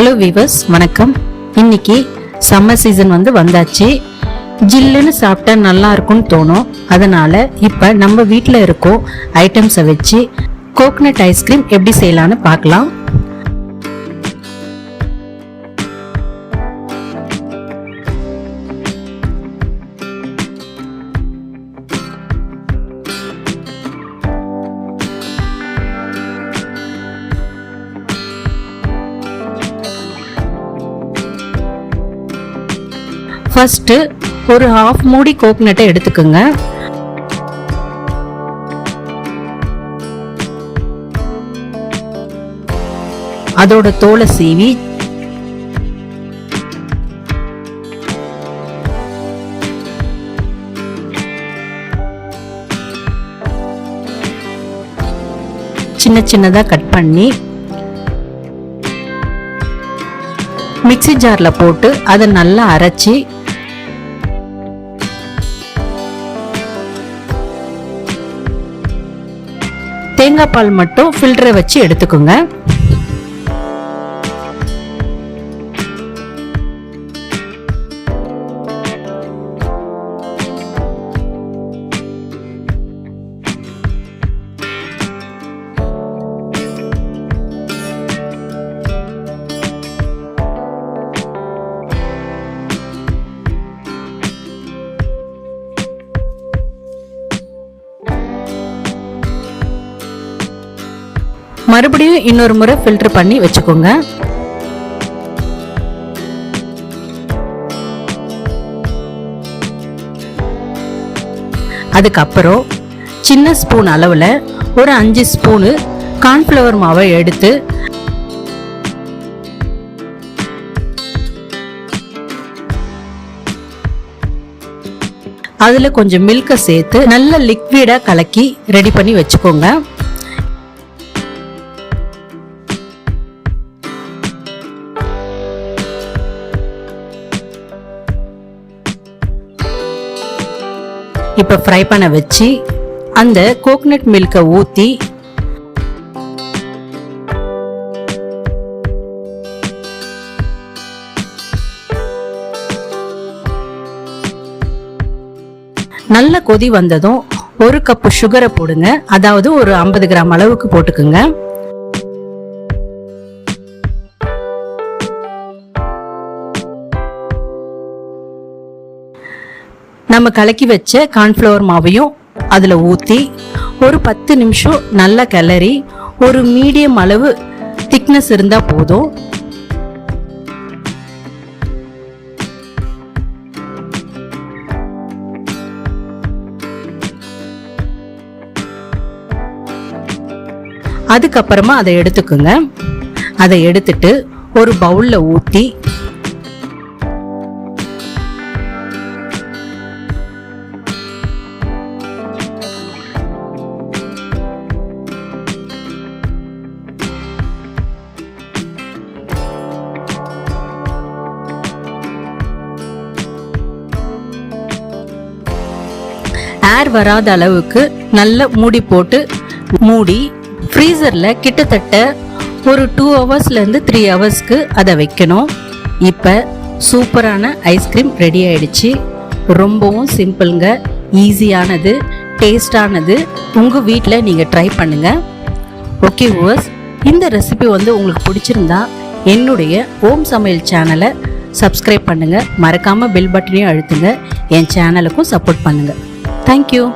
Hello viewers, வணக்கம். இன்னைக்கு summer season வந்தாச்சு. ஜில்லுன்னு சாப்பிட்டா நல்லா இருக்கும்னு தோணும். அதனால இப்ப நம்ம வீட்டில் இருக்க ஐட்டம்ஸை வச்சு கோகனட் ஐஸ்கிரீம் எப்படி செய்யலான்னு பார்க்கலாம். ஃபர்ஸ்ட் ஒரு ஹாஃப் மூடி கோகனட்டை எடுத்துக்கோங்க. அதோட தோலை சீவி சின்ன சின்னதா கட் பண்ணி மிக்ஸி ஜார்ல போட்டு அதை நல்லா அரைச்சி தேங்காய் பால் மட்டும் ஃபில்டரை வச்சு எடுத்துக்கோங்க. மறுபடியும் இன்னொரு முறை ஃபில்டர் பண்ணி வச்சுக்கோங்க. அதுக்கப்புறம் சின்ன ஸ்பூன் அளவுல ஒரு 5 ஸ்பூனு கார்ன்ஃப்ளவர் மாவை எடுத்து அதுல கொஞ்சம் மில்கை சேர்த்து நல்ல லிக்விடா கலக்கி ரெடி பண்ணி வச்சுக்கோங்க. இப்ப ஃப்ரை பண்ண வச்சு அந்த கோகனட் மில்கை ஊத்தி நல்ல கொதி வந்ததும் ஒரு கப்பு சுகரை போடுங்க. அதாவது ஒரு 50 கிராம் அளவுக்கு போட்டுக்குங்க. நம்ம கலக்கி வச்ச கார்ன்ஃப்ளவர் மாவையும் அதுல ஊத்தி ஒரு 10 நிமிஷம் நல்லா கிளறி ஒரு மீடியம் அளவு திக்னஸ் இருந்தா போதும். அதுக்கப்புறமா அதை எடுத்துக்குங்க. அதை எடுத்துட்டு ஒரு பவுல்ல ஊத்தி ஏர் வராத அளவுக்கு நல்ல மூடி போட்டு மூடி ஃப்ரீசர்ல கிட்டத்தட்ட ஒரு 2 ஹவர்ஸ்ல இருந்து 3 ஹவர்ஸ்க்கு அதை வைக்கணும். இப்ப சூப்பரான ஐஸ்கிரீம் ரெடி ஆயிடுச்சு. ரொம்பவும் சிம்பிள்ங்க, ஈஸியானது, டேஸ்டானது. உங்க வீட்டில் நீங்க ட்ரை பண்ணுங்க. ஓகே வியூவர்ஸ், இந்த ரெசிபி உங்களுக்கு பிடிச்சிருந்தா என்னுடைய ஓம் சமையல் சேனலை சப்ஸ்கிரைப் பண்ணுங்க. மறக்காம பெல் பட்டனையும் அழுத்துங்க. என் சேனலுக்கும் சப்போர்ட் பண்ணுங்க. Thank you.